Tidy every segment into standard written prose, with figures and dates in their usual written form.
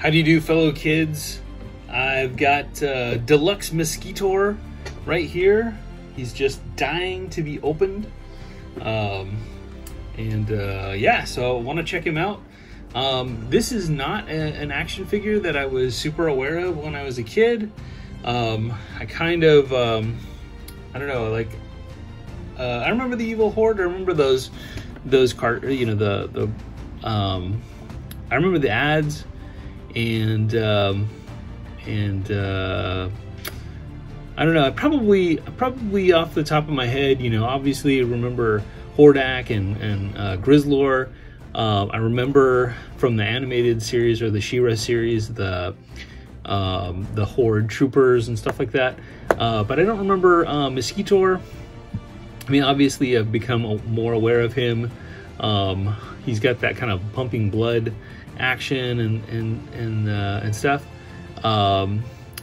How do you do, fellow kids? I've got Deluxe Mosquitor right here. He's just dying to be opened. Yeah, so I want to check him out. This is not an action figure that I was super aware of when I was a kid. I kind of, I don't know, like, I remember the Evil Horde. I remember those you know, I remember the ads, and I don't know. I probably off the top of my head, you know, obviously remember Hordak and Grizzlor. I remember from the animated series or the She-Ra series the Horde troopers and stuff like that. But I don't remember Mosquitor. I mean, obviously I've become more aware of him. He's got that kind of pumping blood action and stuff.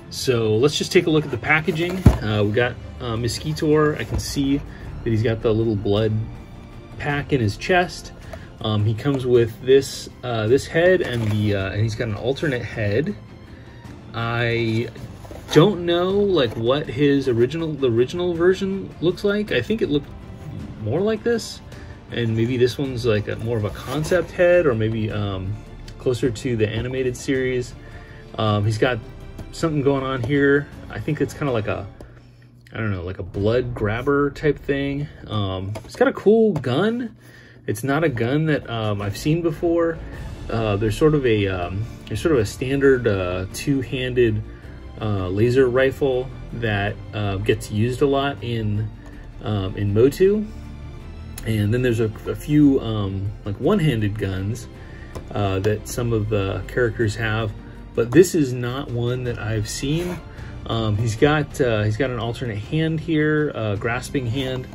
So let's just take a look at the packaging. We got Mosquitor. I can see that he's got the little blood pack in his chest. He comes with this this head and and he's got an alternate head. I don't know like what his original version looks like. I think it looked more like this, and maybe this one's like more of a concept head, or maybe closer to the animated series. He's got something going on here. I think it's kind of like a, I don't know, like a blood grabber type thing. It's got a cool gun. It's not a gun that I've seen before. There's sort of a standard two-handed laser rifle that gets used a lot in MOTU, and then there's a few like one-handed guns that some of the characters have, but this is not one that I've seen. He's got an alternate hand here, grasping hand,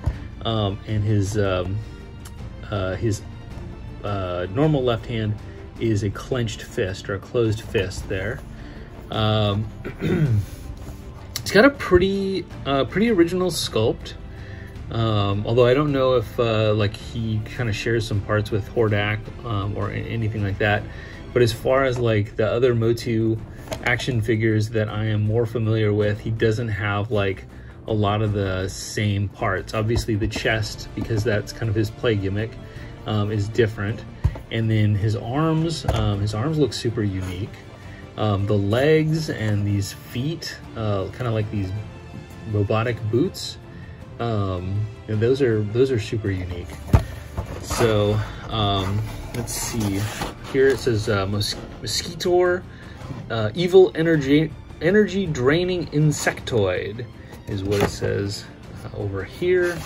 and his normal left hand is a clenched fist or a closed fist there. It's got a pretty original sculpt, although I don't know if like he kind of shares some parts with Hordak or anything like that. But as far as like the other MOTU action figures that I am more familiar with, he doesn't have like a lot of the same parts. Obviously the chest, because that's kind of his play gimmick, is different. And then his arms look super unique. The legs and these feet, kind of like these robotic boots, and those are super unique. So let's see. Here it says Mosquitor, evil energy draining insectoid is what it says over here.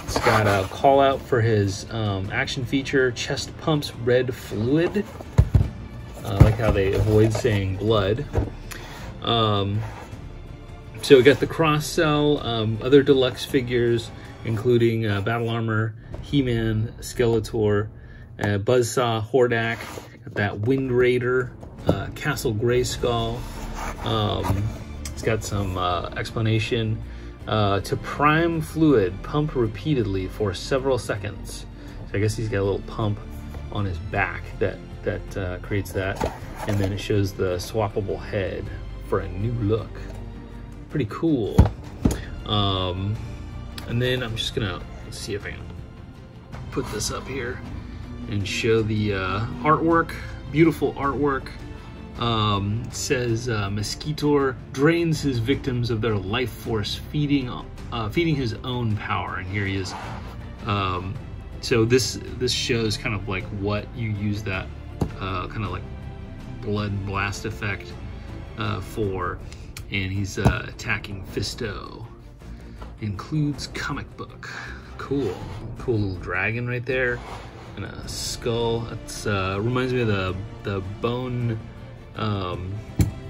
It's got a call out for his action feature, chest pumps red fluid. I like how they avoid saying blood. So we got the cross cell, other deluxe figures, including Battle Armor, He-Man, Skeletor, Buzzsaw, Hordak, got that Wind Raider, Castle Grayskull. It's got some explanation. To prime fluid, pump repeatedly for several seconds. So I guess he's got a little pump on his back that creates that. And then it shows the swappable head for a new look. Pretty cool. And then I'm just gonna, let's see if I can put this up here and show the artwork. Beautiful artwork. It says Mosquitor drains his victims of their life force, feeding his own power. And here he is. So this shows kind of like what you use that kind of like blood blast effect for. And he's attacking Fisto. Includes comic book. Cool little dragon right there, and a skull. It's reminds me of the bone. I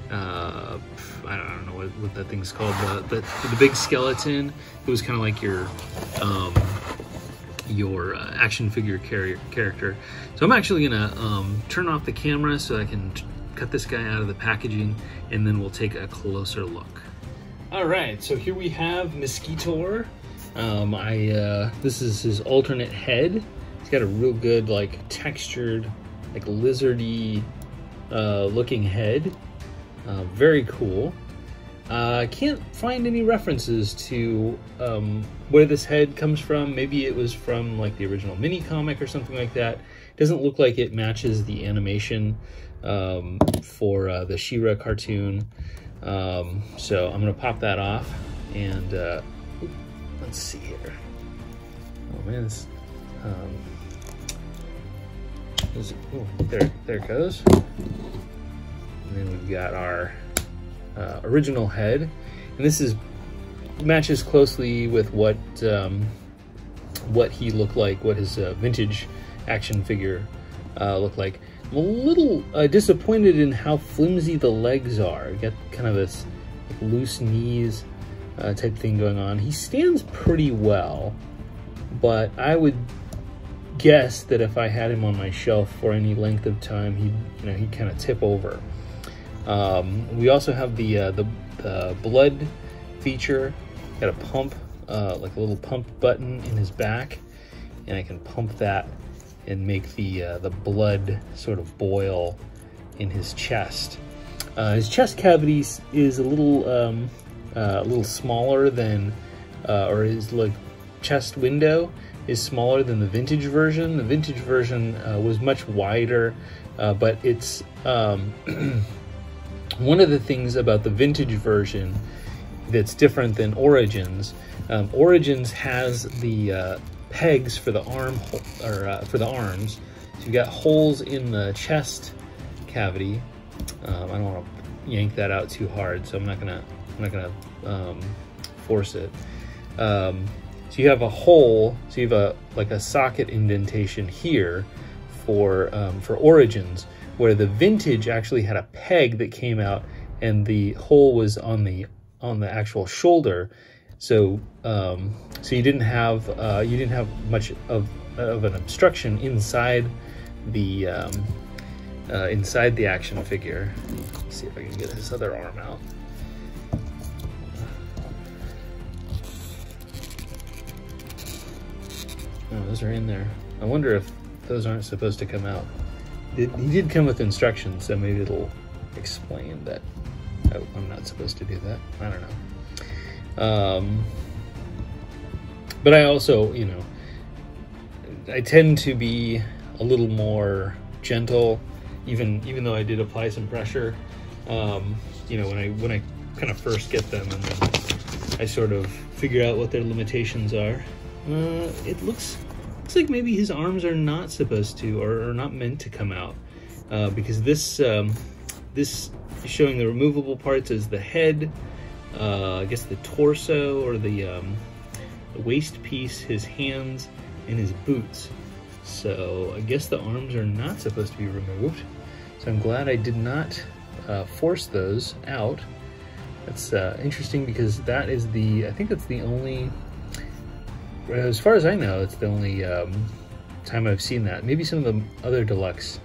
don't know what that thing's called. The big skeleton. It was kind of like your action figure character. So I'm actually gonna turn off the camera so I can cut this guy out of the packaging, and then we'll take a closer look. All right, so here we have Mosquitor. This is his alternate head. He's got a real good like textured, like lizardy looking head. Very cool. I can't find any references to where this head comes from. Maybe it was from like the original mini comic or something like that. It doesn't look like it matches the animation for the She-Ra cartoon. So I'm gonna pop that off, and let's see here. Oh man, this, there it goes. And then we've got our original head, and this matches closely with what he looked like, what his vintage action figure looked like. I'm a little disappointed in how flimsy the legs are. You got kind of this like, loose knees type thing going on. He stands pretty well, but I would guess that if I had him on my shelf for any length of time, he'd kind of tip over. We also have the blood feature. Got a pump, like a little pump button in his back, and I can pump that and make the blood sort of boil in his chest. His chest cavity is a little smaller than, or his like chest window is smaller than the vintage version. The vintage version was much wider, but it's one of the things about the vintage version that's different than Origins. Origins has the pegs for the for the arms. So you've got holes in the chest cavity. I don't want to yank that out too hard, so I'm not gonna force it. So you have a hole. So you have like a socket indentation here for Origins, where the vintage actually had a peg that came out, and the hole was on the actual shoulder. So so you didn't have much of an obstruction inside the action figure. Let's see if I can get his other arm out. Oh, those are in there. I wonder if those aren't supposed to come out. He did come with instructions, so maybe it'll explain that I'm not supposed to do that. I don't know. But I also, I tend to be a little more gentle, even though I did apply some pressure. When I kind of first get them, and then I sort of figure out what their limitations are. It looks like maybe his arms are not supposed to, or not meant to come out, because this is showing the removable parts as the head, I guess the torso, or the waist piece, his hands, and his boots. So I guess the arms are not supposed to be removed. So I'm glad I did not force those out. That's interesting, because that is I think that's the only, as far as I know, it's the only time I've seen that. Maybe some of the other deluxe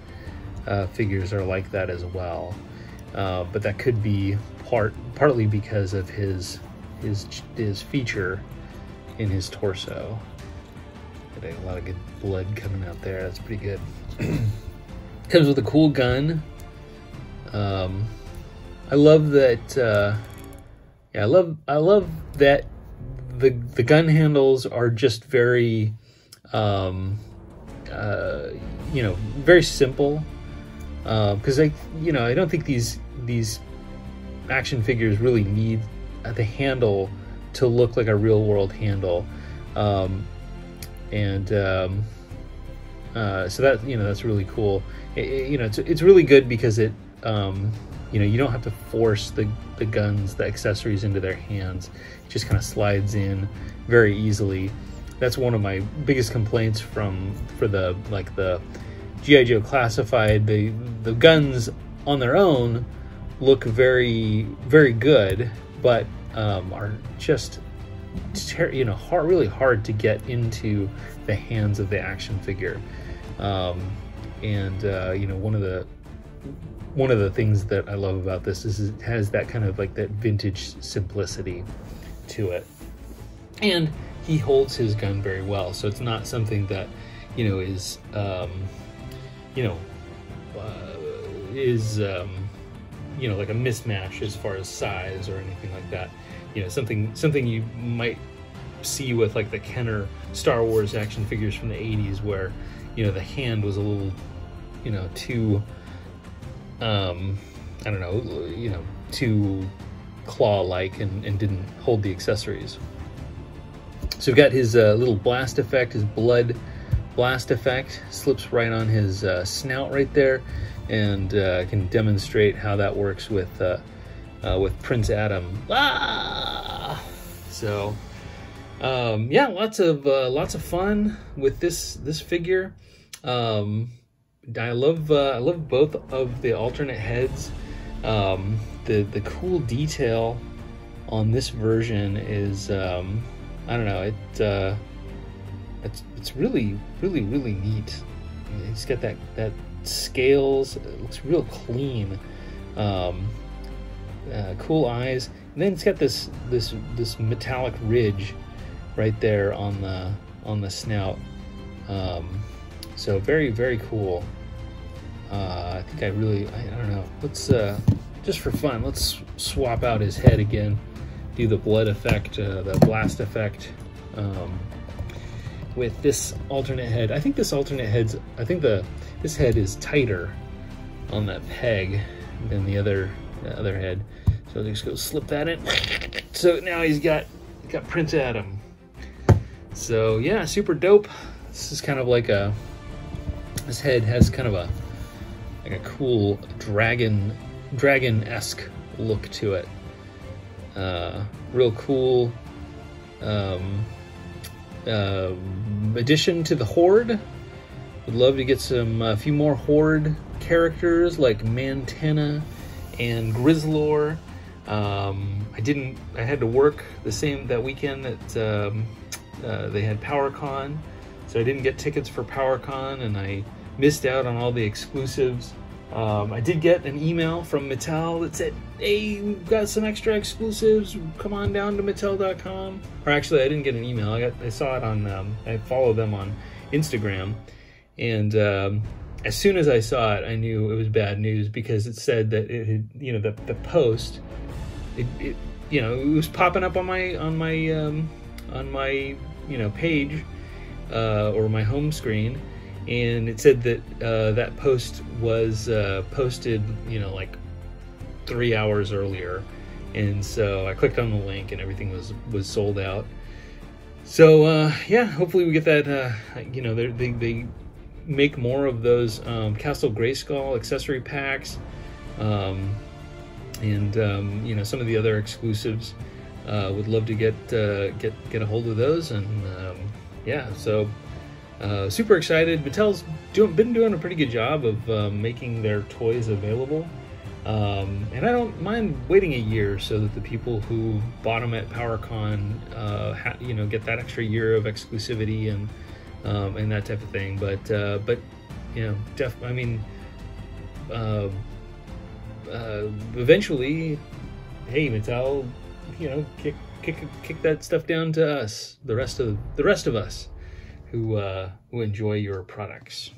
figures are like that as well, but that could be partly because of his feature in his torso. Got a lot of good blood coming out there. That's pretty good. Comes with a cool gun. I love that. I love that the gun handles are just very, very simple. Because I don't think these action figures really need the handle to look like a real world handle, so that that's really cool. It's really good because it you don't have to force the guns, the accessories into their hands. It just kind of slides in very easily. That's one of my biggest complaints for the G.I. Joe Classified. The guns on their own look very, very good, but are just really hard to get into the hands of the action figure. One of the things that I love about this is it has that kind of like that vintage simplicity to it, and he holds his gun very well. So it's not something that is is you know, like a mismatch as far as size or anything like that. You know, something you might see with like the Kenner Star Wars action figures from the 80s, where, you know, the hand was a little, you know, too I don't know, you know, too claw-like and didn't hold the accessories. So we've got his little blast effect, his blood blast effect, slips right on his snout right there, and can demonstrate how that works with Prince Adam. Ah! So yeah, lots of fun with this figure. I love both of the alternate heads. The cool detail on this version is I don't know, it's really neat. He's got that scales. It looks real clean. Cool eyes, and then it's got this metallic ridge right there on the snout. So very cool. I think I don't know. Let's just for fun, let's swap out his head again. Do the blood effect, the blast effect, with this alternate head. I think this head is tighter on that peg than the other head. So let's go slip that in. So now he's got Prince Adam. So yeah, super dope. This is kind of like this head has kind of a cool dragon-esque look to it. Real cool addition to the Horde. Would love to get a few more Horde characters like Mantana and Grizzlor. I had to work that weekend that they had PowerCon, so I didn't get tickets for PowerCon, and I missed out on all the exclusives. I did get an email from Mattel that said, hey, we've got some extra exclusives, come on down to Mattel.com. Or actually, I didn't get an email. I saw it on, I follow them on Instagram. And as soon as I saw it, I knew it was bad news, because it said that it had, you know, the post, it you know, it was popping up on my you know, page, or my home screen. And it said that that post was posted, you know, like 3 hours earlier, and so I clicked on the link, and everything was sold out. So yeah, hopefully we get that. You know, they make more of those Castle Grayskull accessory packs, and you know, some of the other exclusives. Would love to get a hold of those, and yeah, so. Super excited. Mattel's been doing a pretty good job of making their toys available, and I don't mind waiting a year so that the people who bought them at PowerCon, you know, get that extra year of exclusivity and that type of thing. But you know, I mean, eventually, hey Mattel, you know, kick that stuff down to us, the rest of us who enjoy your products.